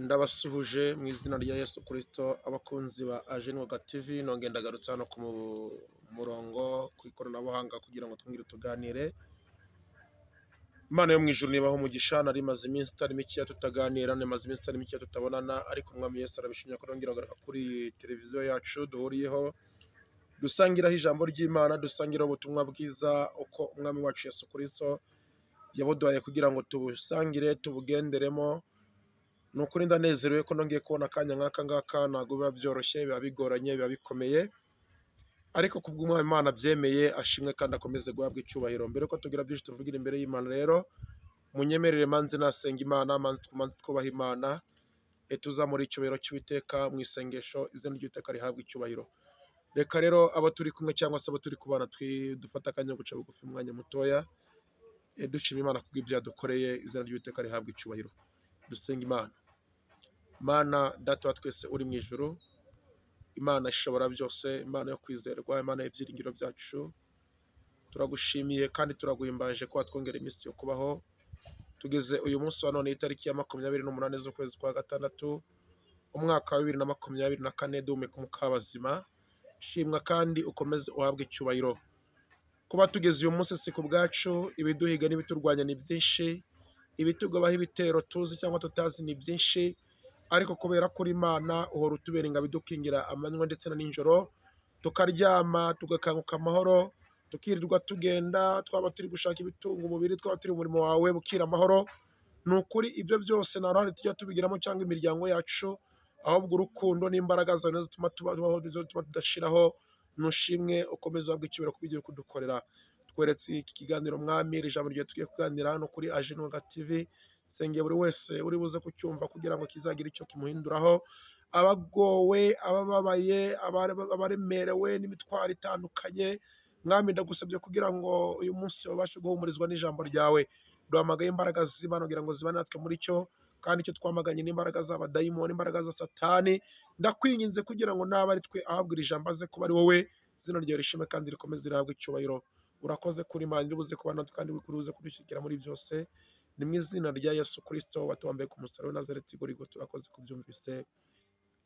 Ndabasuhuje mu izina rya Yesu Kristo abakunzi ba Ajenwaga TV, nongeye ndagarutse hano ku murongo ku ikoranabuhanga kugira ngo twongere tuganire. Imana yo mu ijuru nibaho umugisha, nari maze iminsi itari mikeya tutaganira, maze iminsi itari mikeya tutabonana, ariko Umwami Yesu arabishimye ko nongera kugaruka kuri televiziyo yacu duhuriyeho, dusangiraho ijambo ry'Imana, dusangiraho ubutumwa bwiza uko Umwami wacu Yesu Kristo yabuduhaye kugira ngo tubusangire tubugenderemo. Ni ukuri ndanezerewe ko nongeye kubona akanya nk'aka ngaka, ntabwo biba byoroshye, biba bigoranye, biba bikomeye, ariko kubw'Umwami Imana abyemeye ashimwe kandi akomeze guhabwa icyubahiro. Mbere ko tugira byinshi tuvugira imbere y'Imana rero, munyemerere manze nasenga Imana, manze twubaha Imana, tuzamura icyubahiro cy'Uwiteka mu isengesho, izina ry'Uwiteka rihabwa icyubahiro. Reka rero abo turi kumwe cyangwa se abo turi kubana dufata akanya ko guca bugufi umwanya mutoya, dushima Imana kubw'ibyo yadukoreye, izina ry'Uwiteka rihabwa icyubahiro. Dusenga Imana. Mana data wa twese uri mu ijuru, Imana ishobora byose, Imana yo kwizerwa, Imana y'ibyiringiro byacu, turagushimiye kandi turaguhimbaje ko watwongera iminsi yo kubaho. Tugeze uyu munsi wa none itariki ya 28 z'ukwezi kwa gatandatu, umwaka wa 2024, duhumeka umwuka w'abazima. Shimwa kandi ukomeze uhabwe icyubahiro. Kuba tugeze uyu munsi si ku bwacu, ibiduhiga n'ibiturwanya ni byinshi, ibitugobaho ibitero tuzi cyangwa tutazi ni byinshi, ariko kubera ko uri Imana uhora utubera ingabo idukingira amanywa ndetse na nijoro, tukaryama tugakanguka amahoro, tukirirwa tugenda, twaba turi gushaka ibitunga umubiri, twaba turi mu murimo wawe bukira amahoro. Ni ukuri ibyo byose nta ruhare tujya tubigiramo cyangwa imiryango yacu, ahubwo urukundo n'imbaraga zawe nizo zituma tubaho, nizo zituma tudashiraho. Nushimwe ukomeze uhabwe icyubahiro ku byo kudukorera. Tweretse iki kiganiro Mwami, iri jambo ryawe tugiye kuganira hano kuri Ajenwaga TV, sengeye buri wese uri buze kucyumva kugira ngo kizagira icyo kimuhinduraho, abagowe, abababaye, abaremerewe n'imitwaro itandukanye. Mwami ndagusabye kugira ngo uyu munsi babashe guhumurizwa n'ijambo ryawe. Duhamagaye imbaraga z'Imana kugira ngo zibane natwe muri cyo, kandi icyo twamaganye n'imbaraga z'abadayimoni, imbaraga za Satani. Ndakwinginze kugira ngo naba ari twe ahabwa iri jambo aze kuba ari wowe, izina ryawe rishimwe kandi rikomeze rihabwe icyubahiro. Urakoze kuri Imana iri buze kubana natwe kandi uri kudushyigikira muri byose. Ni mu izina rya Yesu Kristo watuwambaye ku musaraba w'i Nazareti i Golgotha, turakoze kubyumvise.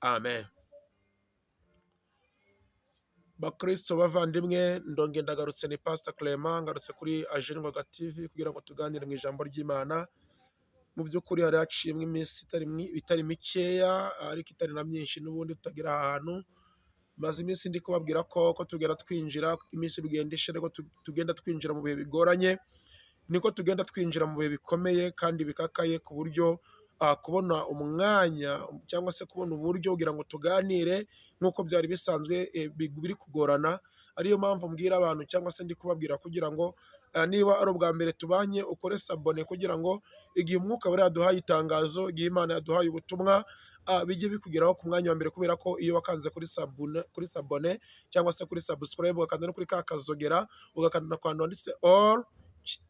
Amen. Bakristo bavandimwe, ndongeye ndagarutse, ni Pastor Clement, ngarutse kuri Ajenwaga TV kugira ngo tuganire mu ijambo ry'Imana. Mu by'ukuri hari haciyemo iminsi itari mikeya, ariko itari na myinshi n'ubundi tutagira ahantu. Maze iminsi ndi kubabwira ko tugenda twinjira, iminsi bigenda ishira, ko tugenda twinjira mu bihe bigoranye, niko tugenda twinjira mu bihe bikomeye kandi bikakaye, ku buryo kubona umwanya cyangwa se kubona uburyo kugira ngo tuganire nk'uko byari bisanzwe biri kugorana. Ariyo mpamvu mbwira abantu cyangwa se ndi kubabwira kugira ngo niba ari ubwa mbere tubanye ukore sabone, kugira ngo igihe umwuka bari yaduhaye itangazo, igihe Imana yaduhaye ubutumwa, bijye bikugeraho ku mwanya wa mbere, kubera ko iyo wakanze kuri sabone cyangwa se kuri subscribe, ugakanda no kuri ka kazogera, ugakanda ku hantu handitse all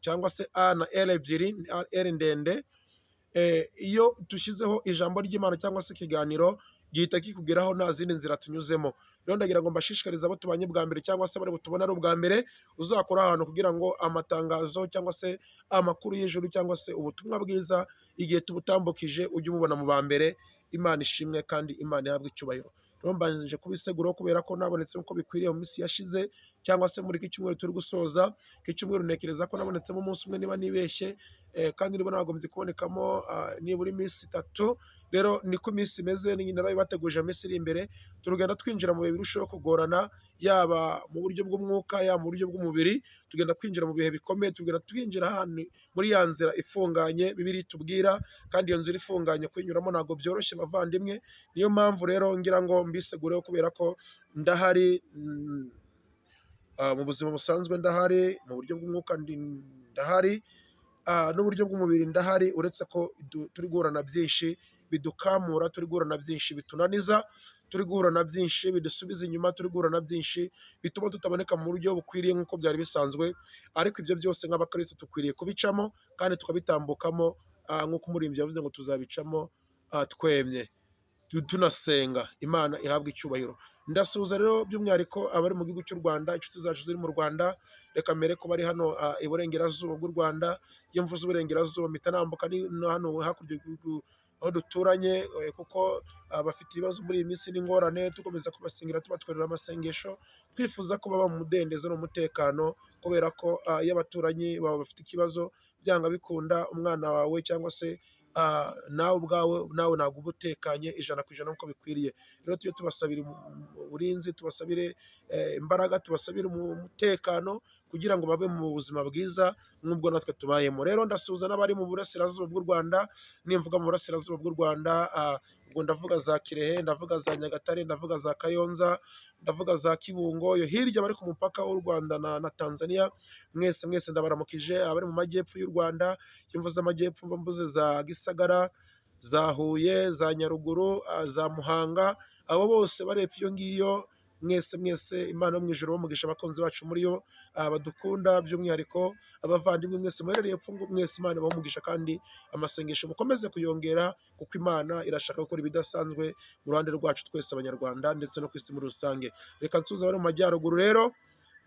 cyangwa se A na L ebyiri, L ndende, iyo dushyizeho ijambo ry'Imana cyangwa se ikiganiro gihita kikugeraho nta zindi nzira tunyuzemo. Rero ndagira ngo mbashishikarize abo tubanye bwa mbere cyangwa se bari butubona ari ubwa mbere, uzakora ahantu kugira ngo amatangazo cyangwa se amakuru y'ijuru cyangwa se ubutumwa bwiza, igihe tubutambukije ujye umubona mu ba mbere. Imana ishimwe kandi Imana ihabwe icyubahiro. Rero mbanje kubiseguraho kubera ko nabonetse uko bikwiriye mu minsi yashize, cyangwa se muri iki cyumweru turi gusoza. Iki cyumweru ntekereza ko nabonetsemo umunsi umwe niba nibeshye, kandi niba nagombye kubonekamo nibura iminsi 3. Rero niko iminsi imeze, narabibateguje iminsi iri imbere. Turagenda twinjira mu bihe birushaho kugorana, yaba mu buryo bw'umwuka, yaba mu buryo bw'umubiri. Tugenda twinjira mu bihe bikomeye, tugenda twinjira ahantu muri ya nzira ifunganye Bibiliya itubwira, kandi iyo nzira ifunganye kuyinyuramo ntabwo byoroshye bavandimwe. Niyo mpamvu rero ngira ngo mbisegureho, kubera ko ndahari, mu buzima busanzwe ndahari, mu buryo bw'umwuka ndahari, n'uburyo bw'umubiri ndahari, uretse ko turi guhura na byinshi bidukamura, turi guhura na byinshi bitunaniza, turi guhura na byinshi bidusubiza inyuma, turi guhura na byinshi bituma tutaboneka mu buryo bukwiriye nk'uko byari bisanzwe. Ariko ibyo byose nk'abakristo dukwiriye kubicamo kandi tukabitambukamo, nk'uko umuririmbyi yavuze ngo tuzabicamo twemye tunasenga. Imana ihabwe icyubahiro. Ndasuhuza rero by'umwihariko abari mu gihugu cy'u Rwanda, inshuti zacu ziri mu Rwanda. Reka mbere ko bari hano iburengerazuba bw'u Rwanda. Iyo mvuze uburengerazuba mpita nambuka hano hakurya aho duturanye, kuko bafite ibibazo muri iyi minsi n'ingorane, dukomeza kubasengera tubatwerera amasengesho, twifuza ko baba mu mudendezo n'umutekano, kubera ko iyo abaturanyi baba bafite ikibazo, byanga bikunda umwana wawe cyangwa se nawe ubwawe ntabwo uba utekanye ijana ku ijana nk'uko bikwiriye. Rero tujye tubasabira uburinzi, tubasabire imbaraga, tubasabire umutekano, kugira ngo babe mu buzima bwiza nk'ubwo natwe tubayemo. Rero ndasuhuza n'abari mu burasirazuba bw'u Rwanda, nimvuga mu burasirazuba bw'u Rwanda ubwo ndavuga za Kirehe, ndavuga za Nyagatare, ndavuga za Kayonza, ndavuga za Kibungo, yo hirya bari ku mupaka w'u Rwanda na Tanzania, mwese mwese ndabaramukije. Abari mu majyepfo y'u Rwanda, iyo mvuze amajyepfo mba mvuze za Gisagara, za Huye, za Nyaruguru, za Muhanga, abo bose bari epfo iyo ngiyo, mwese mwese Imana yo mu ijuru bamugisha abakunzi bacu muri yo, badukunda by'umwihariko, abavandimwe mwese muherereye epfo, mwese Imana ibahe kandi amasengesho mukomeze kuyongera, kuko Imana irashaka gukora ibidasanzwe mu ruhande rwacu twese Abanyarwanda ndetse no ku isi muri rusange. Reka nsuhuze abari mu majyaruguru rero,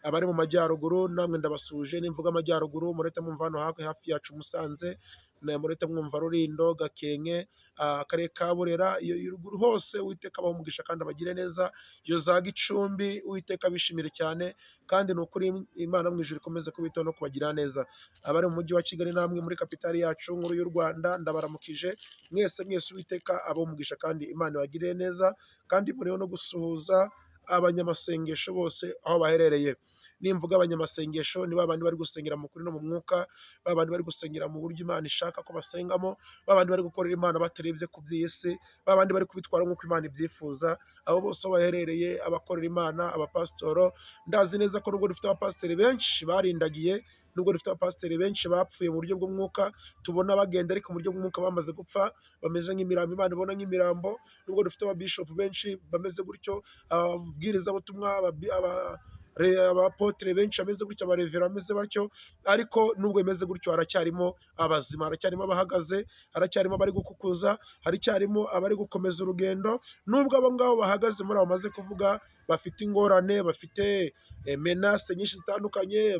abari mu majyaruguru namwe ndabasuje. Nimvuga amajyaruguru murahita mwumva hano hafi yacu Musanze, murahita mwumva Rulindo, Gakenke, akarere ka Burera, iyo ruguru hose Uwiteka abahe umugisha kandi abagire neza, iyo za Gicumbi Uwiteka bishimire cyane, kandi ni ukuri Imana mu ijuru ikomeze kubitaho no kubagirira neza. Abari mu mujyi wa Kigali namwe muri kapitali yacu nkuru y'u Rwanda, ndabaramukije mwese mwese, Uwiteka abahe umugisha kandi Imana ibagirire neza, kandi muriho no gusuhuza abanyamasengesho bose aho baherereye. Nimvuga abanyamasengesho ni babandi bari gusengera mu kuri no mu mwuka, babandi bari gusengera mu buryo Imana ishaka ko basengamo, babandi bari gukorera Imana batarebye ku by'isi, babandi bari kubitwara nk'uko Imana ibyifuza. Abo bose aho baherereye, abakorera Imana, abapasitoro, ndazi neza ko nubwo dufite abapasiteri benshi barindagiye, nubwo dufite abapasiteri benshi bapfuye mu buryo bw'umwuka, tubona bagenda ariko mu buryo bw'umwuka bamaze gupfa, bameze nk'imirambo, Imana ibona nk'imirambo. Nubwo dufite ababishopu benshi bameze gutyo, ababwirizabutumwa, abapotere benshi bameze gutyo, abarevera bameze batyo, ariko nubwo bimeze gutyo haracyarimo abazima, haracyarimo abahagaze, haracyarimo abari gukukuza, haracyarimo abari gukomeza urugendo. Nubwo abo ngabo bahagaze muri abo maze kuvuga bafite ingorane, bafite menase nyinshi zitandukanye,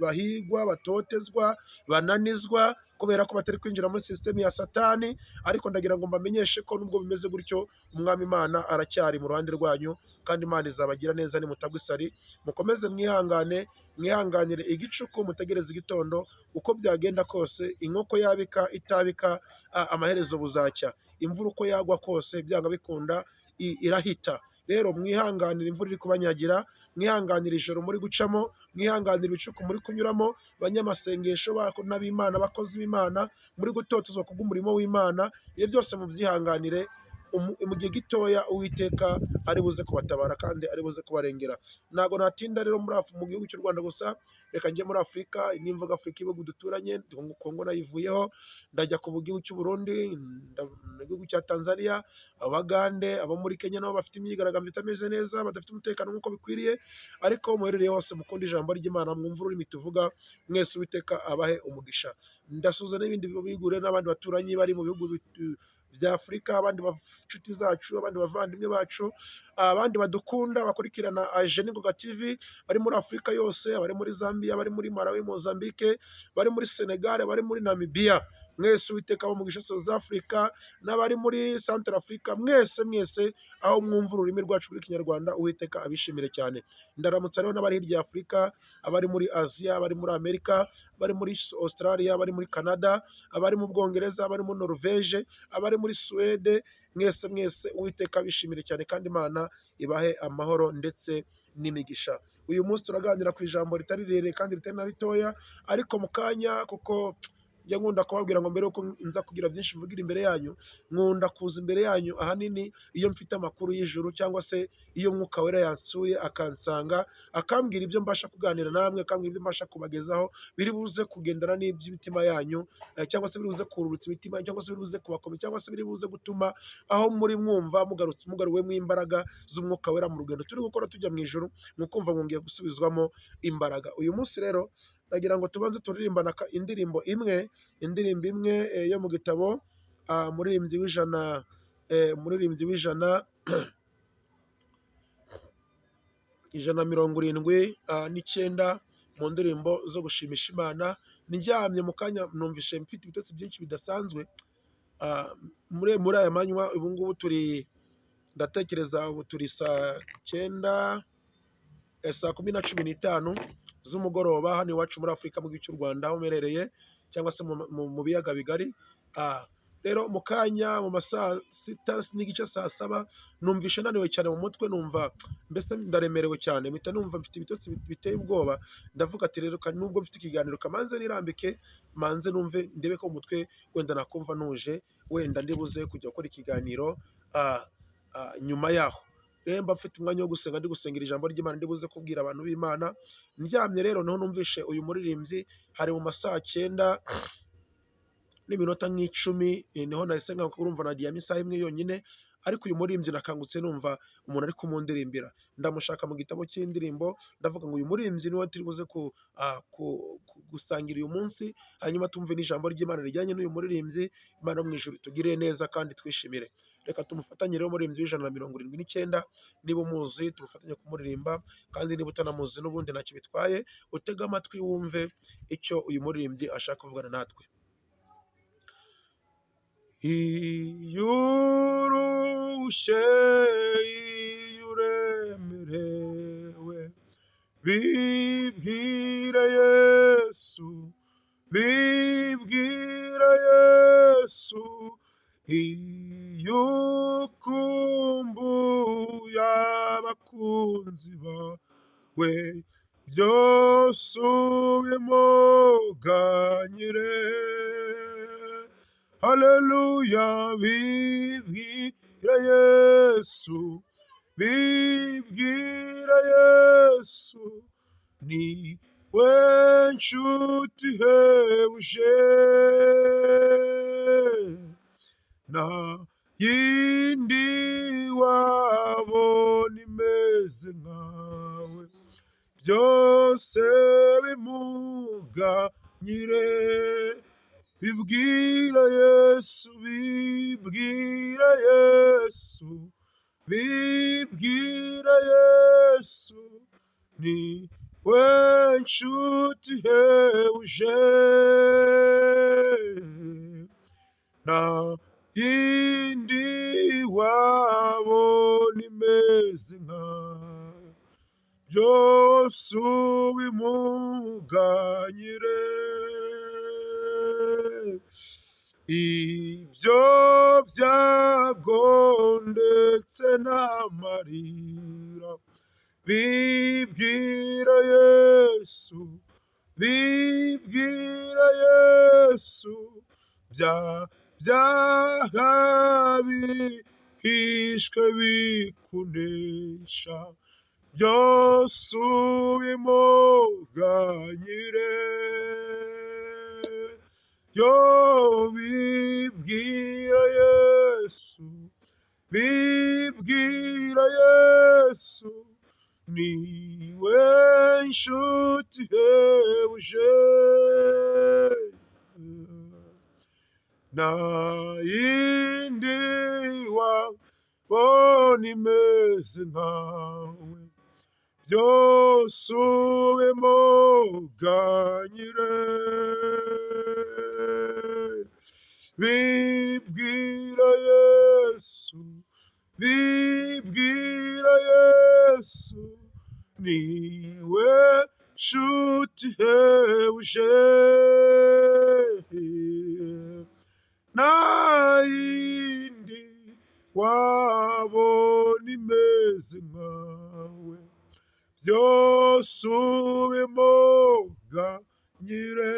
bahigwa, batotezwa, bananizwa, kubera ko batari kwinjira muri sisiteme ya Satani, ariko ndagira ngo mbamenyeshe ko nubwo bimeze gutyo, umwami Imana aracyari mu ruhande rwanyu, kandi Imana izabagira neza nimutagwa isari. Mukomeze mwihangane, mwihanganire igicuku, mutegereze igitondo. Uko byagenda kose, inkoko yabika itabika, amaherezo buzacya. Imvura uko yagwa kose, byanga bikunda irahita. Rero mwihanganire imvura iri kubanyagira, mwihanganire ijoro muri gucamo, mwihanganire ibicuku muri kunyuramo, banyamasengesho n'ab'Imana, abakozi b'Imana muri gutotezwa kubw'umurimo w'Imana. Ibyo byose mubyihanganire, mu gihe gitoya Uwiteka ari buze kubatabara kandi ari buze kubarengera. Ntabwo natinda rero mu gihugu cy'u Rwanda gusa, reka njye muri Afurika. Nimvuga Afurika, ibihugu duturanye, Kongo nayivuyeho, ndajya ku gihugu cy'u Burundi, igihugu cya Tanzania, Abagande, abo muri Kenya nabo bafite imyigaragambyo itameze neza, badafite umutekano nk'uko bikwiriye, ariko muherereye hose mukunda ijambo ry'Imana, mwumva ururimi tuvuga, mwese Uwiteka abahe umugisha. Ndasuhuza n'ibindi bigure n'abandi baturanyi bari mu bihugu bya Afurika, abandi inshuti zacu, abandi bavandimwe bacu, abandi badukunda bakurikirana Jeningoga TV, bari muri Afurika yose, abari muri Zambia, bari muri Malawi, Mozambique, bari muri Senegal, bari muri Namibia, mwese Uwiteka bamugisha South Africa, n'abari muri Central Africa, mwese mwese aho mwumva ururimi rwacu rw'Ikinyarwanda, Uwiteka abishimire cyane. Ndaramutsa rero n'abari hirya ya Afurika, abari muri Aziya, abari muri Amerika, abari muri Australia, abari muri Canada, abari mu Bwongereza, abari muri Norvège, abari muri Suwede, mwese mwese Uwiteka abishimire cyane, kandi Imana ibahe amahoro ndetse n'imigisha. Uyu munsi turaganira ku ijambo ritari rirerire kandi ritari na ritoya, ariko mu kanya, kuko njya nkunda kubabwira ngo mbere yuko nza kugira byinshi mvugira imbere yanyu, nkunda kuza imbere yanyu ahanini iyo mfite amakuru y'ijuru, cyangwa se iyo Mwuka Wera yansuye akansanga, akambwira ibyo mbasha kuganira namwe, akambwira ibyo mbasha kubagezaho, biri buze kugendana n'iby'imitima yanyu, cyangwa se biri buze kururutsa imitima, cyangwa se biri buze kubakomeza, cyangwa se biri buze gutuma aho muri mwumva mugaruwemo imbaraga z'Umwuka Wera mu rugendo turi gukora tujya mu ijuru, mukumva mwongeye gusubizwamo imbaraga. Uyu munsi rero nagira ngo tubanze turirimbana indirimbo imwe yo mu gitabo, umuririmbyi w'ijana ijana 79 mu ndirimbo zo gushimisha Imana. Ndyamye mu kanya numvishe mfite ibitotsi byinshi bidasanzwe, Ah, muri aya manywa ubu ngubu ndatekereza ubu turi saa 9, saa 10:15 z'umugoroba hano iwacu muri Afurika mu gihugu cy'u Rwanda aho mperereye, cyangwa se mu biyaga bigari. Rero mu kanya mu masaa 6 n'igice, saa 7, numvishe naniwe cyane mu mutwe, numva mbese ndaremerewe cyane, mpita numva mfite ibitotsi biteye ubwoba. Ndavuga ati rero nubwo mfite ikiganiro kamanze nirambike, manze numve ndebe ko mu mutwe wenda nakumva ntuje, wenda ndibuze kujya gukora ikiganiro nyuma yaho. Rero mba mfite umwanya wo gusenga, ndi gusengera ijambo ry'Imana, ndibuze kubwira abantu b'Imana. Ndyamye rero niho numvishe uyu muririmbyi, hari mu masaa 9 n'iminota nk'icumi, niho nahise nkanguka. Urumva naryamye isaha imwe yonyine, ariko uyu muririmbyi nakangutse numva umuntu ari kumundirimbira. Ndamushaka mu gitabo cy'indirimbo, ndavuga ngo uyu muririmbyi niwe turi buze gusangira uyu munsi, hanyuma tumve n'ijambo ry'Imana rijyanye n'uyu muririmbyi. Imana yo mu ijuru itugirire neza kandi twishimire. Reka tumufatanye rero umuririmbyi w'179, niba umuzi tumufatanye kumuririmba, kandi niba utanamuzi n'ubundi ntacyo bitwaye, utege amatwi wumve icyo uyu muririmbyi ashaka kuvugana natwe. Iyo urushye, iyo uremerewe, bibwire Yesu, bibwire Yesu. Iyo ukumbuye abakunzi bawe, byose ubimuganyire. Haleluya, bibwire Yesu, bibwire Yesu, ni we nshuti ihebuje, nta yindi wabona imeze nkawe, byose bimuganyire. Bibwire Yesu, bibwire Yesu, bibwire Yesu, ni we nshuti ihebuje, nta yindi wabona imeze nkawe, byose ubimuganyire. Ibyo byago ndetse n'amarira, bibwire Yesu, bibwire Yesu. Bya byaha bihishwe bikunesha, byose ubimuganyire. Yo, bibwire Yesu, bibwire Yesu, ni we nshuti ihebuje, nta yindi wabona imeze nkawe, byose ubimuganyire. Bibwire Yesu, bibwire Yesu, ni we nshuti ihebuje, nta yindi wabona imeze nkawe, byose ubimuganyire.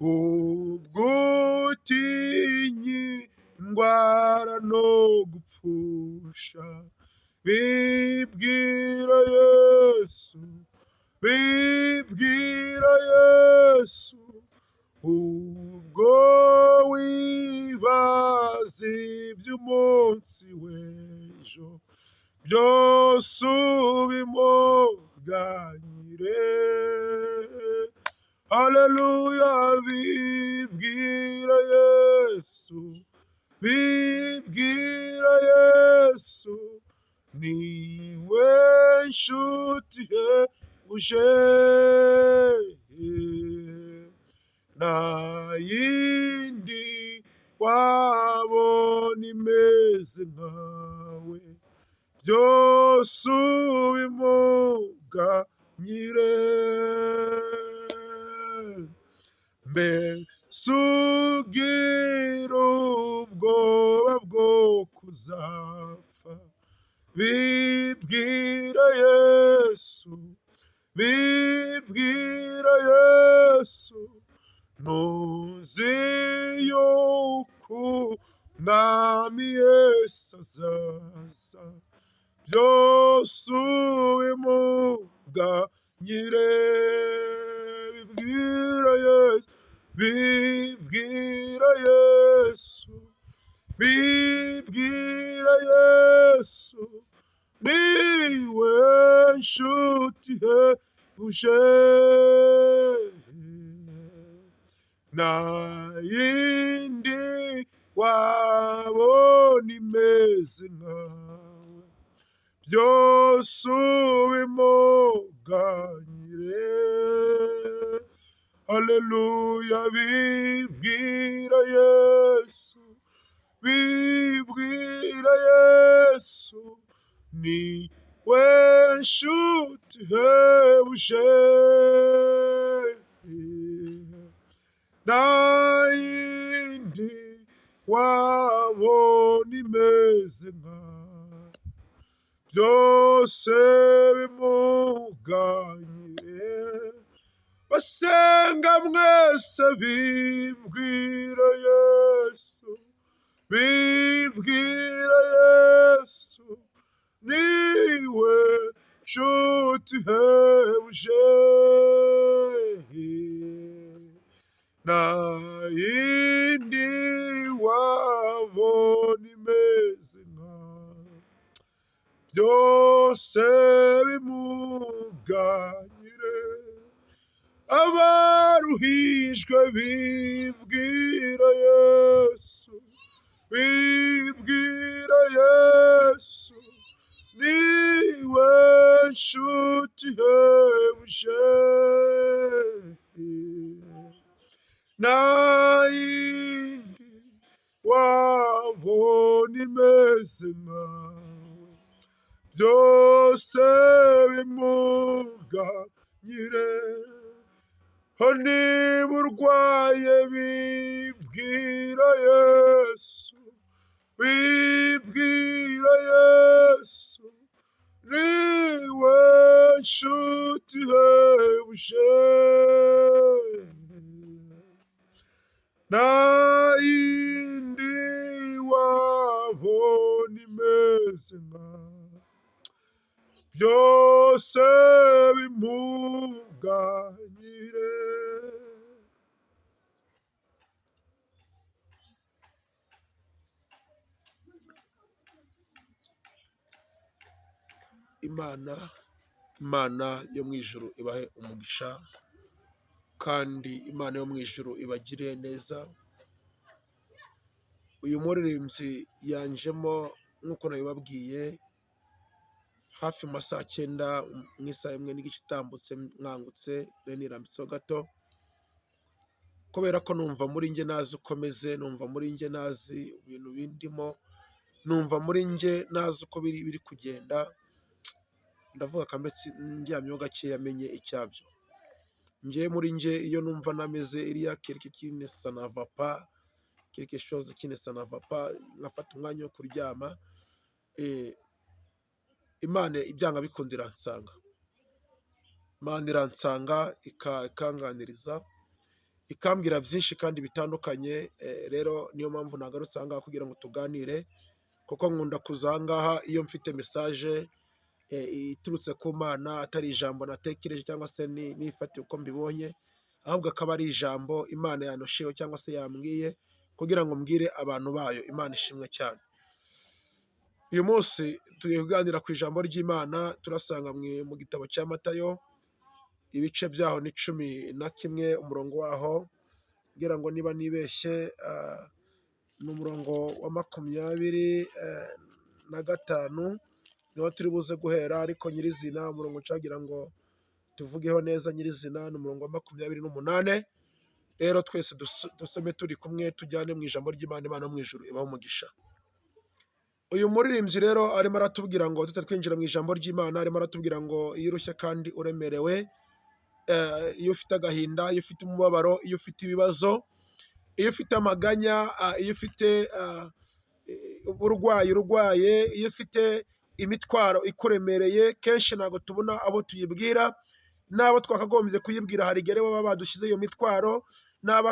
Ubwo utinye indwara no gupfusha, bibwire Yesu, bibwire Yesu. Ubwo wibaza iby'umunsi w'ejo, byose ubimuganyire. Haleluya, bibwire Yesu, bibwire Yesu, ni we nshuti ihebuje, nta yindi wabona imeze nkawe, byose ubimuganyire. Mbese ugira ubwoba bwo kuzapfa, bibwira Yesu, bibwira Yesu, ntuzi yuko umwami Yesu azaza, byose ubimuganyire. Bibwira Yesu, bibwira Yesu, bibwira Yesu, niwe nshuti ihebuje, nta yindi wabona imeze nkawe, byose ubimuganyire. Haleluya, bibwira Yesu, bibwira Yesu, niwe nshuti ihebuje, nta yindi wabona imeze nkawe, byose bimuganyire. Basenga mwese bibwira Yesu, bibwira Yesu, niwe nshuti ihebuje, nta yindi wabona imeze nkawe, byose bimuganyire. Abaruhijwe bibwira Yesu, bibwira Yesu, niwe nshuti ihebuje, nta yindi wabona imeze nkawe, byose bimuganyire. Niba urwaye bibwira Yesu, bibwira Yesu, niwe nshuti ihebuje, nta yindi wabona imeze nkawe, byose bimuganyire. Imana yo mu ijuru ibahe umugisha, kandi Imana yo mu ijuru ibagire neza. Uyu muririmbyi yanjemo nk'uko nabibabwiye hafi mu masaha 9 mu isaha imwe n'igice itambutse, mwangutse nirambitseho gato, kubera ko numva muri njye nazi uko meze, numva muri njye nazi ibintu bindimo, numva muri njye nazi uko biri kugenda. Ndavuga kambetse ndyamyeho gakeya amenye icyabyo. Njye muri njye iyo numva nameze iriya quelque ça ne va pas, quelque chose qui ne va pas, nkafata umwanya wo kuryama, Imana ibyanga bikundira iransanga. Imana iransanga ikanganiriza, ikambwira byinshi kandi bitandukanye. Rero niyo mpamvu nagarutse aha ngaha kugira ngo tuganire, kuko nkunda kuza aha ngaha iyo mfite message iturutse ku Mana, atari ijambo natekereje cyangwa se nifatiye uko mbibonye, ahubwo akaba ari ijambo Imana yanosheho cyangwa se yambwiye kugira ngo mbwire abantu bayo. Imana ishimwe cyane. Uyu munsi tugiye kuganira ku ijambo ry'Imana, turasanga mu gitabo cya Matayo, ibice byaho ni 11 umurongo waho, ngira ngo niba nibeshye ni umurongo wa 25 niho turi buze guhera, ariko nyirizina umurongo ncagira ngo tuvugeho neza nyirizina ni umurongo wa 28. rero twese dusome turi kumwe, tujyane mu ijambo ry'Imana. Imana yo mu ijuru ibahe umugisha. Uyu muririmbyi rero arimo aratubwira ngo tutatwinjira mu ijambo ry'Imana, arimo aratubwira ngo iyo urushye kandi uremerewe, iyo ufite agahinda, iyo ufite umubabaro, iyo ufite ibibazo, iyo ufite amaganya, iyo ufite uburwayi urwaye, iyo ufite imitwaro ikuremereye, kenshi ntabwo tubona abo tuyibwira, n'abo twakagombye kuyibwira hari igihe baba badushyize iyo mitwaro, n'abo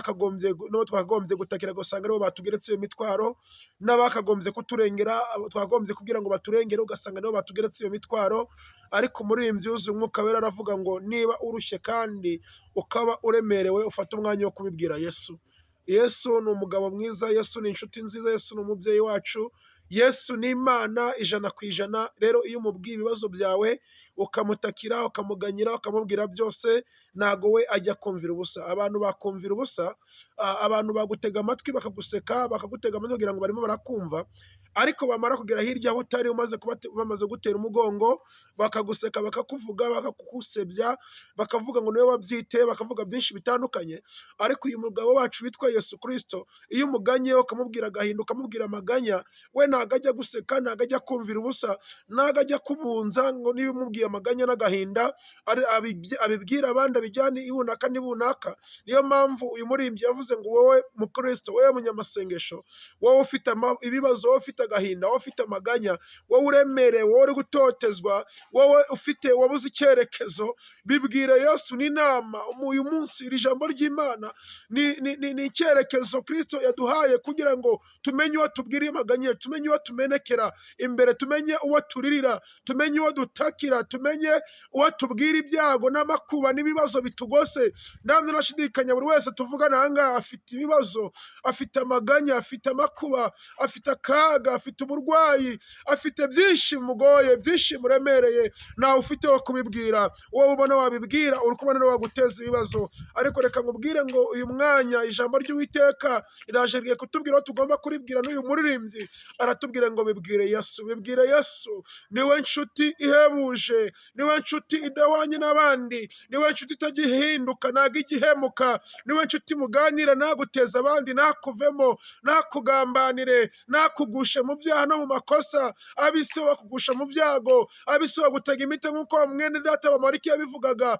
twakagombye gutakira ugasanga aribo batugeretse iyo mitwaro, n'abakagombye kuturengera twakagombye kugira ngo baturengere ugasanga nibo batugeretse iyo mitwaro. Ariko umuririmbyi wuzuye umwuka wera aravuga ngo niba urushye kandi ukaba uremerewe, ufate umwanya wo kubibwira Yesu. Yesu ni umugabo mwiza, Yesu ni inshuti nziza, Yesu ni umubyeyi wacu, Yesu ni Imana 100%. Rero iyo umubwiye ibibazo byawe ukamutakira, ukamuganyira, ukamubwira byose, ntago we ajya kumvira ubusa. Abantu bakumvira ubusa, abantu bagutega amatwi bakaguseka, bakagutega amatwi kugira ngo barimo barakumva, ariko bamara kugera hirya aho utari bamaze gutera umugongo, bakaguseka, bakakuvuga, bakagusebya, bakavuga ngo niwe wabyiteye, bakavuga byinshi bitandukanye. Ariko uyu mugabo wacu witwa Yesu Kristo, iyo umuganye ukamubwira agahinda, ukamubwira amaganya, we ntago ajya guseka, ntago ajya kumvira ubusa, ntago ajya kubunza ngo niba umubwiye amaganya n'agahinda abibwira abandi, abijyane ibunaka n'ibunaka. Niyo mpamvu uyu muririmbyi yavuze ngo wowe mukristo, wowe munyamasengesho, wowe ufite ibibazo, wowe ufite agahinda, wowe ufite amaganya, wowe uremerewe, wowe uri gutotezwa, wowe wabuze icyerekezo, bibwire Yesu. n'inama uyu munsi iri jambo ry'Imana ni icyerekezo Kristo yaduhaye kugira ngo tumenye uwo tubwira amaganya, tumenye uwo tumenekera imbere, tumenye uwo turirira, tumenye uwo dutakira, tumenye uwo tubwira ibyago n'amakuba n'ibibazo bitugose. Ntabwo nashidikanya buri wese tuvugana aha ngaha afite ibibazo, afite amaganya, afite amakuba, afite akaga, afite uburwayi, afite byinshi bimugoye, byinshi bimuremereye, ntawe ufite wo kubibwira. Wowe ubona wabibwira uri kubona niwe waguteza ibibazo. Ariko reka nkubwire ngo uyu mwanya ijambo ry'Uwiteka riraje rigiye kutubwira aho tugomba kuribwira. N'uyu muririmbyi aratubwira ngo bibwire Yesu, bibwire Yesu. Niwe nshuti ihebuje, niwe nshuti idahwanye n'abandi, niwe nshuti itagihinduka, ntago igihemuka, niwe nshuti muganira, ntaguteza abandi, ntakuvemo, ntakugambanire, ntakugushe mu byaha no mu makosa. Ab'isi bakugusha mu byago, ab'isi bagutega imitego nk'uko mwene data Bamoriki yabivugaga,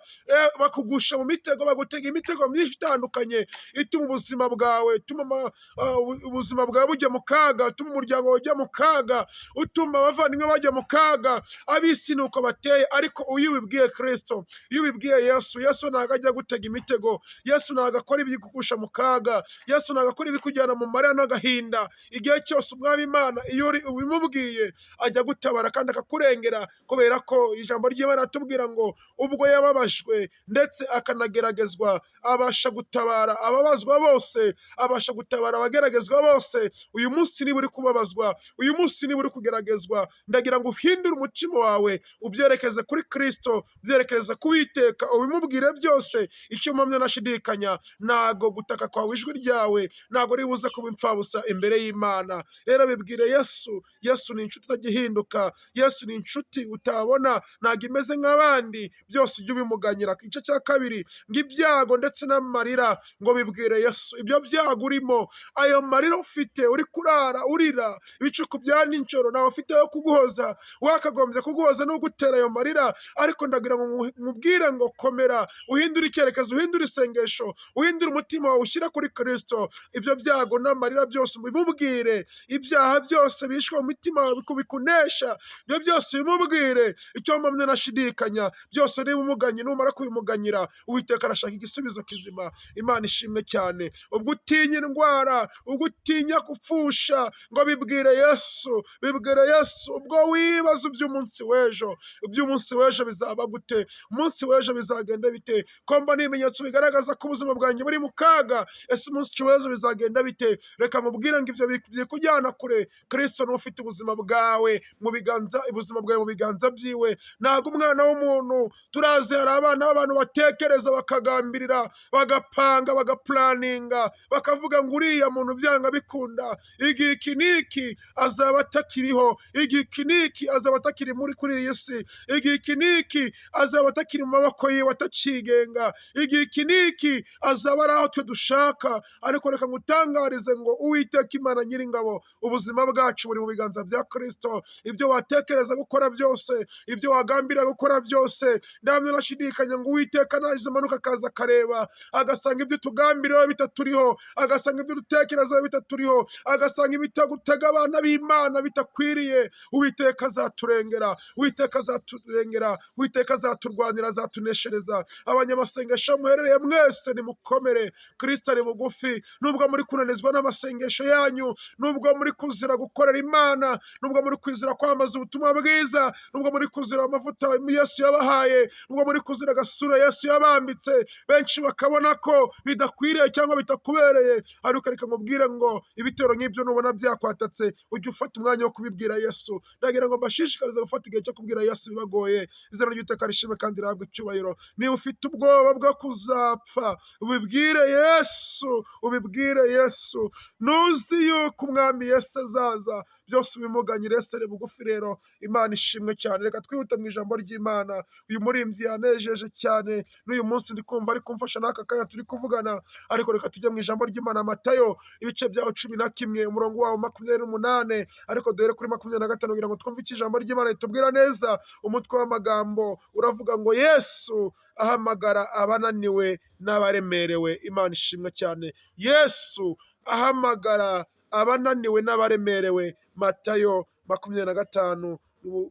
bakugusha mu mitego, bagutega imitego myinshi itandukanye ituma ubuzima bwawe, ubuzima bwawe bujya mu kaga, utuma umuryango ujya mu kaga, utuma abavandimwe bajya mu kaga. Ab'isi ni uko bateye. Ariko iyo ubibwiye Kristo, iyo ubibwiye Yesu, Yesu ntago ajya gutega imitego, Yesu ntago akora ibigugusha mu kaga, Yesu ntago akora ibikujyana mu marira n'agahinda. Igihe cyose umwami Imana iyo ubimubwiye ajya gutabara kandi akakurengera, kubera ko ijambo ry'Imana atubwira ngo ubwo yababajwe ndetse akanageragezwa abasha gutabara ababazwa bose, abasha gutabara abageragezwa bose. Uyu munsi niba uri kubabazwa, uyu munsi niba uri kugeragezwa, ndagira ngo uhindure umutima wawe, ubyerekeze kuri Kristo, ubyerekeze ku Uwiteka, ubimubwire byose. Icyo mpamya nashidikanya, ntago gutaka kwawe, ijwi ryawe ntago ribuze kuba impfabusa imbere y'Imana. Rero bibwire Yesu. Yesu ni inshuti itagihinduka, Yesu ni inshuti utabona, ntago imeze nk'abandi. Byose ujye ubimuganyira. Igice cya kabiri, ngo ibyago ndetse n'amarira, ngo bibwire Yesu. Ibyo byago urimo, ayo marira ufite, uri kurara urira ibicuku bya nijoro, ntawe ufite yo kuguhoza, wakagombye kuguhoza no gutera ayo marira. Ariko ndagira ngo mubwire ngo komera, uhindure icyerekezo, uhindure isengesho, uhindure umutima wawe, ushyire kuri Kristo. Ibyo byago n'amarira byose bimubwire, ibyaha byose bishwe mu mitima wawe bikunesha, ibyo byose bimubwire. Icyo mpamya nashidikanya, byose niba umuganye, numara kubimuganyira, Uwiteka arashaka igisubizo kizima. Imana ishimwe cyane. Ubwo utinya indwara, ubwo utinya gupfusha, ngo bibwire Yesu, bibwire Yesu. Ubwo wibaza iby'umunsi w'ejo, iby'umunsi w'ejo bizaba gute, umunsi w'ejo bizagenda bite, ko mbona ibimenyetso bigaragaza ko ubuzima bwanjye buri mu kaga, ese umunsi w'ejo bizagenda bite? Reka mubwire ngo ibyo bikujyana kure. Kristo ni ufite ubuzima bwawe mu biganza, ubuzima bwawe mu biganza byiwe. Ntago umwana w'umuntu, turazi hari abana b'abantu batekereza, bakagambirira, bagapanga, bagapulaninga, bakavuga ngo uriya muntu byanga bikunda, igihe iki n'iki azaba atakiriho, igihe iki n'iki azaba atakiri kuri iyi si, igihe iki n'iki azaba atakiri mu maboko yiwe, atakigenga. Igihe iki n'iki azaba ari aho twe dushaka. Ariko reka ngutangarize ngo Uwiteka Imana Nyiringabo, ubuzima bwacu buri mu biganza bya Kristo. Ibyo watekereza gukora byose, ibyo wagambira gukora byose, ndamye nashidikanya ngo Uwiteka nazimanuka akaza akareba, agasanga ibyo tugambiriyeho bitaturiho, agasanga ibyo dutekerezaho bitaturiho, agasanga ibitagutega abana b'Imana bitakwiriye, Uwiteka azaturengera, Uwiteka azaturengera, Uwiteka azaturwanira, azatuneshereza. Abanyamasengesho muherereye mwese nimukomere, Kristo ari bugufi. Nubwo muri kunanizwa n'amasengesho yanyu, nubwo muri kuzira gukorera Imana, nubwo muri kuzira kwamamaza ubutumwa bwiza, nubwo muri kuzira amavuta Yesu yabahaye, nubwo muri kuzira agasura Yesu yabambitse, benshi bakabona ko bidakwiriye cyangwa bitakubereye, ariko reka nkubwire ngo ibitero nk'ibyo nubona byakwatatse, ujye ufata umwanya wo kubibwira Yesu. Ndagira ngo mbashishikarize gufata igihe cyo kubwira Yesu bibagoye. Izina ry'Uwiteka rishimwe kandi rihabwe icyubahiro. Niba ufite ubwoba bwo kuzapfa, ubibwire Yesu, ubibwire Yesu. Nuzi yuko umwami Yesu azaza, byose ubimuganyire. Yesu ari bugufi. Rero Imana ishimwe cyane. Reka twihute mu ijambo ry'Imana. Uyu murimbyi yanejeje cyane, n'uyu munsi ndi kumva ari kumfasha n'aka kanya turi kuvugana. Ariko reka tujye mu ijambo ry'Imana. Matayo ibice byaho 11 umurongo wawo 28, ariko duhere kuri 25 kugira ngo twumve icyo ijambo ry'Imana ritubwira neza. Umutwe w'amagambo uravuga ngo Yesu ahamagara abananiwe n'abaremerewe. Imana ishimwe cyane. Yesu ahamagara abananiwe n'abaremerewe. Matayo 25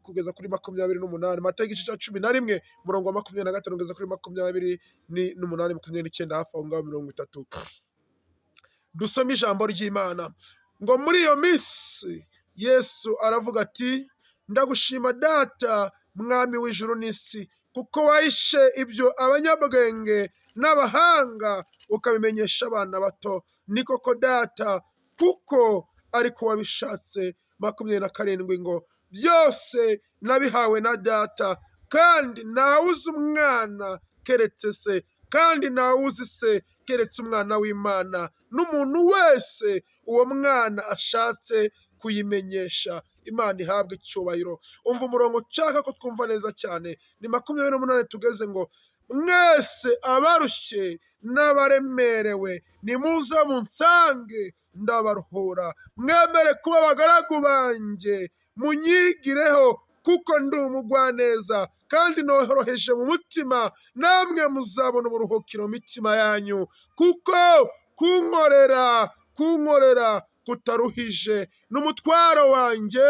kugeza kuri 28. Matayo igice cya 11 umurongo wa 25 kugeza kuri 28, 29, hafi aho ngaho 30. Dusome ijambo ry'Imana ngo muri iyo minsi Yesu aravuga ati, ndagushima Data, mwami w'ijuru n'isi, kuko wahishe ibyo abanyabwenge n'abahanga ukabimenyesha abana bato. Ni koko Data, kuko ariko wabishatse. 27 ngo byose nabihawe na Data, kandi ntawe uzi umwana keretse se, kandi ntawe uzi se keretse umwana w'Imana, n'umuntu wese uwo mwana ashatse kuyimenyesha. Imana ihabwe icyubahiro. Umva umurongo nshaka ko twumva neza cyane. Ni 28 tugeze ngo mwese abarushye n'abaremerewe nimuze munsange ndabaruhura. Mwemere kuba abagaragu banjye, munyigireho, kuko ndi umugwaneza kandi noroheje mu mutima, namwe muzabona uburuhukiro mu mitima yanyu, kuko kunkorera kutaruhije, n'umutwaro wanjye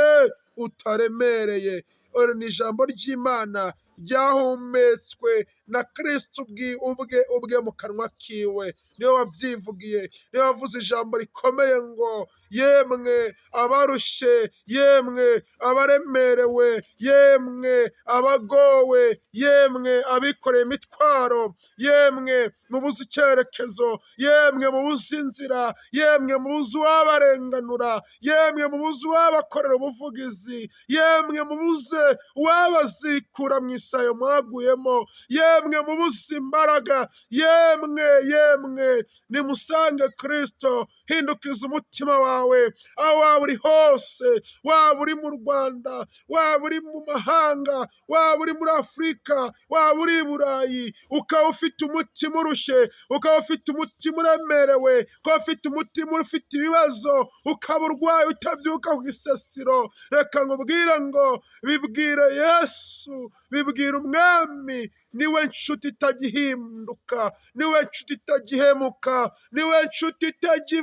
utaremereye. Iri ni ijambo ry'Imana ryahumetswe na Kristo ubwe mu kanwa kiwe. Niwe wabyivugiye, niwe wavuze ijambo rikomeye ngo yemwe abarushye, yemwe abaremerewe, yemwe abagowe, yemwe abikoreye imitwaro, yemwe mubuze icyerekezo, yemwe mubuze inzira, yemwe mubuze uwabarenganura, yemwe mubuze uwabakorera ubuvugizi, yemwe mubuze uwabazikura mu isayo mwaguyemo, yemwe mubuze imbaraga, yemwe nimusange Kristo. Hindukiza umutima wawe aho waba uri hose, waba uri mu Rwanda, waba uri mu mahanga, waba uri muri Afurika, waba uri i Burayi, ukaba ufite umutima urushye, ukaba ufite umutima uremerewe, ukaba ufite umutima ufite ibibazo, ukaba urwaye utabyuka ku isasiro, reka nkubwire ngo bibwire Yesu, bibwire umwami. Niwe nshuti itagihinduka, niwe nshuti itagihemuka, niwe nshuti itajya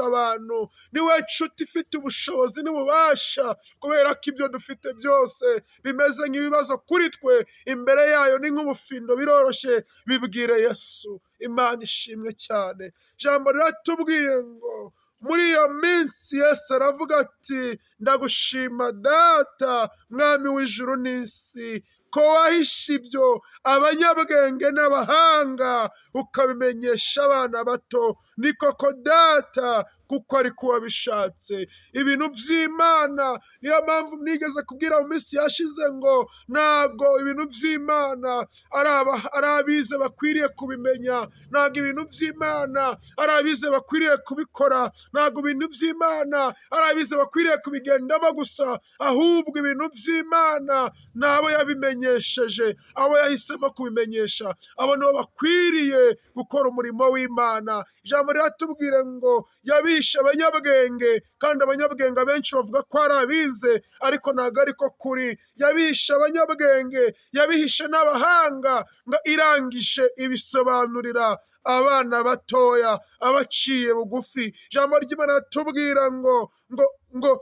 abantu, niwe nshuti ifite ubushobozi n'ububasha, kubera ko ibyo dufite byose bimeze nk'ibibazo kuri twe, imbere yayo ni nk'ubufindo, biroroshye. Bibwire Yesu. Imana ishimwe cyane. Ijambo riratubwiye ngo muri iyo minsi Yesu aravuga ati, ndagushima Data, mwami w'ijuru n'isi, ko wahishe ibyo abanyabwenge n'abahanga ukabimenyesha abana bato. Ni koko Data, kuko ariko wabishatse. Ibintu by'Imana, niyo mpamvu nigeze kubwira mu minsi yashize ngo ntabwo ibintu by'Imana ari abize bakwiriye kubimenya, ntabwo ibintu by'Imana ari abize bakwiriye kubikora, ntabwo ibintu by'Imana ari abize bakwiriye kubigendamo gusa, ahubwo ibintu by'Imana ni abo yabimenyesheje, abo yahisemo kubimenyesha, abo nibo bakwiriye gukora umurimo w'Imana. Ijambo riratubwira ngo yabishe abanyabwenge, kandi abanyabwenge abenshi bavuga ko ari abize, ariko ntabwo ariko kuri. Yabishe abanyabwenge, yabihishe n'abahanga, ngo irangije ibisobanurira abana batoya abaciye bugufi. Ijambo ry'Imana riratubwira ngo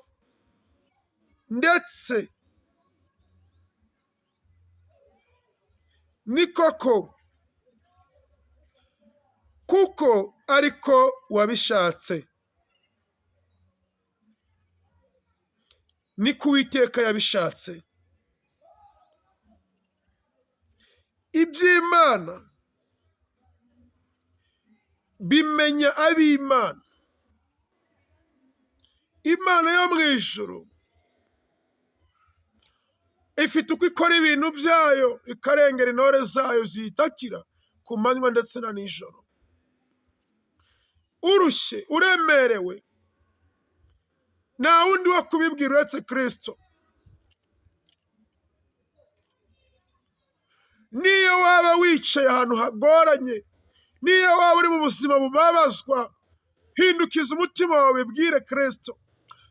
ndetse ni koko kuko ariko wabishatse, ni ko Uwiteka yabishatse. Iby'Imana bimenya ab'Imana. Imana yo mu ijuru ifite uko ikora ibintu byayo, ikarengera intore zayo ziyitakira ku manywa ndetse na nijoro. Urushye, uremerewe, nta wundi wo kubibwira uretse Kristo. Niyo waba wicaye ahantu hagoranye, niyo waba uri mu buzima bubabazwa, hindukiza umutima wawe, bibwire Kristo.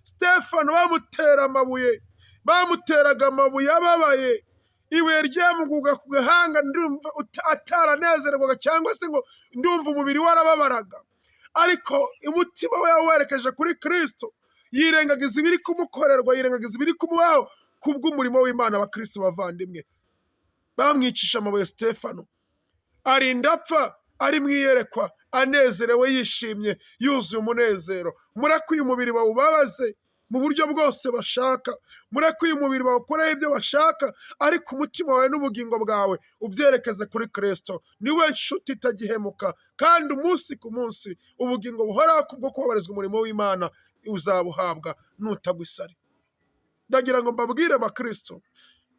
Stefano bamuteraga amabuye ababaye, ibuye ryamuguga ku gahanga, ndumva ataranezerwaga, cyangwa se ngo ndumva umubiri warababaraga, ariko umutima we yawerekeje kuri Kristo, yirengagiza ibiri kumukorerwa, yirengagiza ibiri kumubaho kubw'umurimo w'Imana wa Kristo. Bavandimwe, bamwicisha amabuye Stefano, arinda apfa ari mu iyerekwa, anezerewe, yishimye, yuzuye umunezero. Mureke uyu mubiri bawubabaze mu buryo bwose bashaka, mureke uyu mubiri bawukoreho ibyo bashaka, ariko umutima wawe n'ubugingo bwawe ubyerekeze kuri Kristo. Niwe nshuti itagihemuka, kandi umunsi ku munsi ubugingo buhoraho kubwo kubabarizwa umurimo w'Imana uzabuhabwa nutagwa isari. Ndagira ngo mbabwire bakristo,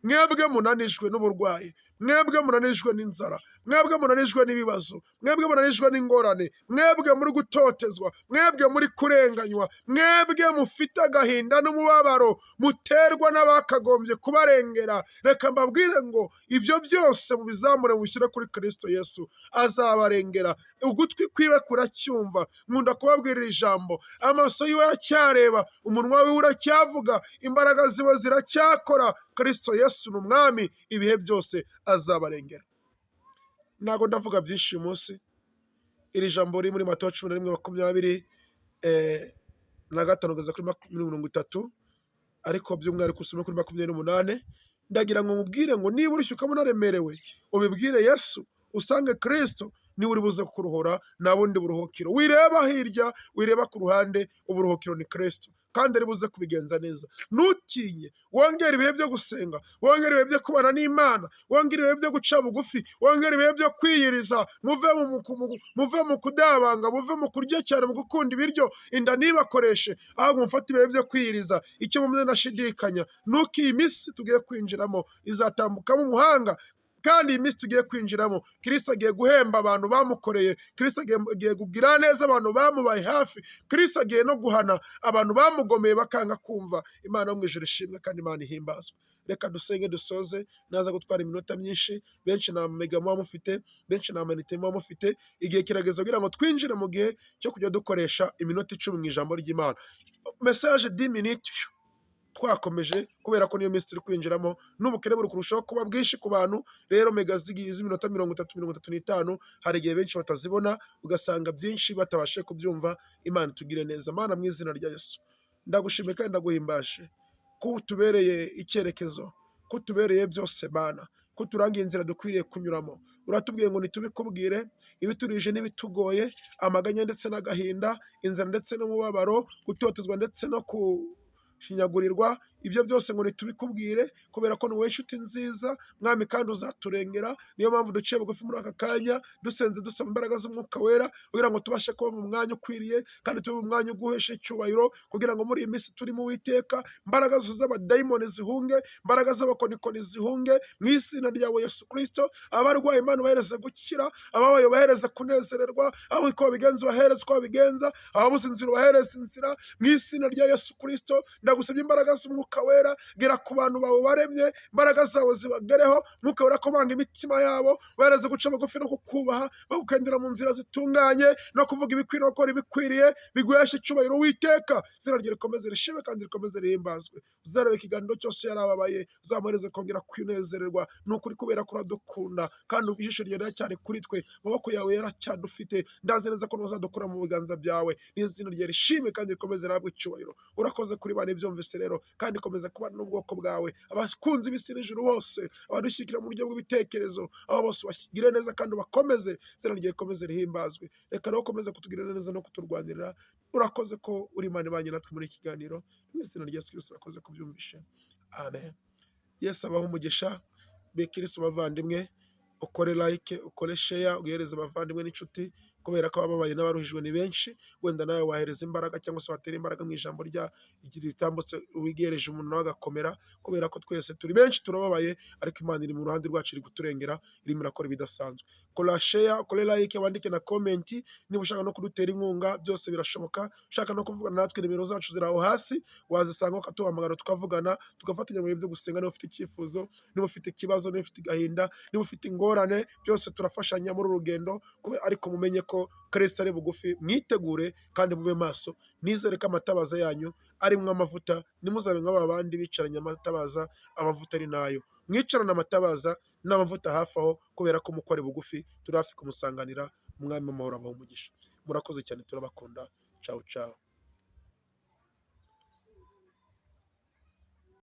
mwebwe munanijwe n'uburwayi, mwebwe munanijwe n'inzara, mwebwe munanijwe n'ibibazo, mwebwe munanijwe n'ingorane, mwebwe muri gutotezwa, mwebwe muri kurenganywa, mwebwe mufite agahinda n'umubabaro muterwa n'abakagombye kubarengera, reka mbabwire ngo ibyo byose mubizamure mushyire kuri Kristo Yesu, azabarengera. Ugutwi kwiwe kuracyumva. Nkunda kubabwirira ijambo, amaso yiwe aracyareba, umunwa wiwe uracyavuga, imbaraga ziwe ziracyakora. Kristo Yesu ni umwami, ibihe byose azabarengera. Ntago ndavuga byinshi uyu munsi. Iri jambo riri muri Matayo 11:25 kugeza kuri 30, ariko by'umwihariko usome kuri 28. Ndagira ngo mubwire ngo niba urushye ukabona unaremerewe, ubibwire Yesu, usange Kristo, niwe uri buze kuruhura, nta bundi buruhukiro. Wireba hirya, wireba ku ruhande, uburuhukiro ni Kristo, kandi ari buze kubigenza neza. Ntutinye, wongere ibihe byo gusenga, wongere ibihe byo kubana n'Imana, wongere ibihe byo guca bugufi, wongere ibihe byo kwiyiriza. Muve mu kudabanga, muve mu kurya cyane, mu gukunda ibiryo, inda ntibakoreshe, ahubwo mufate ibihe byo kwiyiriza. Icyo mumaze ndashidikanya nuko iyi minsi tugiye kwinjiramo izatambukamo umuhanga, kandi iyi minsi tugiye kwinjiramo, Kristo agiye guhemba abantu bamukoreye, Kristo agiye kugira neza abantu bamubaye hafi, Kristo agiye no guhana abantu bamugomeye bakanga kumva. Imana yo mu ijuru ishimwe, kandi Imana ihimbazwe. Reka dusenge dusoze, naza gutwara iminota myinshi. Benshi nta mega muba mufite, benshi nta manite muba mufite. Igihe kirageze kugira ngo twinjire mu gihe cyo kujya dukoresha iminota 10 mu ijambo ry'Imana. Message 10 minutes twakomeje, kubera ko niyo minsi turi kwinjiramo, n'ubukene buri kurushaho kuba bwinshi ku bantu. Rero mega z'iminota 30-35 hari igihe benshi batazibona, ugasanga byinshi batabashe kubyumva. Imana tugire neza. Mana, mu izina rya Yesu ndagushimiye kandi ndaguhimbashe ko utubereye icyerekezo, ko utubereye byose Mana, ko turangiye inzira dukwiriye kunyuramo. Uratubwiye ngo nitubikubwire ibiturije n'ibitugoye, amaganya ndetse n'agahinda, inzara ndetse n'umubabaro, gutotezwa ndetse no kushinyagurirwa, ibyo byose ngo nitubikubwire kubera ko ni wowe nshuti nziza mwami kandi uzaturengera. Niyo mpamvu duciye bugufi muri aka kanya dusenze dusaba imbaraga z'umwuka wera kugira ngo tubashe kuba mu mwanya ukwiriye kandi tube mu mwanya uguhesha icyubahiro, kugira ngo muri iyi minsi turimo Uwiteka imbaraga z'abadayimoni zihunge, imbaraga z'abakonikoni zihunge mu izina ryawe Yesu Kristo. Abarwaye Imana ubahereze gukira, ababaye ubahereze kunezererwa, aho uko babigenza ubahereze uko babigenza, ababuze inzira ubahereze inzira mu izina rya Yesu Kristo. Ndagusabye imbaraga z'umwuka wera, gera ku bantu bawe baremye, imbaraga zawe zibagereho, mwuka wera komanga imitima yabo, ubahereze guca bugufi no kukubaha, bagukendera mu nzira zitunganye no kuvuga ibikwiriye no gukora ibikwiriye biguhesha icyubahiro Uwiteka. Izina rye rikomeze rishime kandi rikomeze rihimbazwe. Uzarebe ikiganiro cyose yarababaye, uzamuhereze kongera kwinezererwa. Ni ukuri kubera ko uradukunda kandi ijisho ryawe riracyari kuri twe, amaboko yawe yaracyadufite. Ndazi neza ko ntuzadukura mu biganza byawe. N'izina rye rishime kandi rikomeze rihabwe icyubahiro. Urakoze kuri bane byumvise rero, kandi komeza kubana n'ubwoko bwawe, abakunzi b'isi n'ijuru bose, abadushyigikira mu buryo bw'ibitekerezo, abo bose ubagire neza kandi ubakomeze. Izina rye rikomeze rihimbazwe. Reka rero ukomeze kutugirira neza no kuturwanirira. Urakoze ko uri Imana ibanye natwe muri iki kiganiro, mu izina rya Yesu Kristo urakoze kubyumvisha. Amen. Yesu abaho umugisha. Bekirisi bavandimwe, ukore like, ukore share, ugereze abavandimwe n'inshuti, kubera ko ababaye n'abaruhijwe ni benshi. Wenda nawe wahereza imbaraga cyangwa se watera imbaraga mu ijambo rya igira ritambutse wigereje umuntu nawe agakomera, kubera ko twese turi benshi turababaye, ariko Imana iri mu ruhande rwacu, iri kuturengera, irimo irakora ibidasanzwe. Kora share, ukore like, wandike na comment. Niba ushaka no kudutera inkunga byose birashoboka. Ushaka no kuvugana natwe, nimero zacu ziri aho hasi, wazisanga ukatuhamagara tukavugana, tugafatanya mu bihe byo gusenga. Niba ufite icyifuzo, niba ufite ikibazo, niba ufite agahinda, niba ufite ingorane, byose turafashanya muri uru rugendo. Ariko mumenye ko Kristo ari bugufi, mwitegure kandi mube maso. Nizere ko amatabaza yanyu arimwo amavuta, nimuzabe nk'aba bandi bicaranye amatabaza, amavuta ari nayo. Mwicarane amatabaza n'amavuta hafi aho, kubera ko muko ari bugufi, turi hafi kumusanganira. Umwami w'amahoro abahe umugisha. Murakoze cyane, turabakunda. Ciao ciao.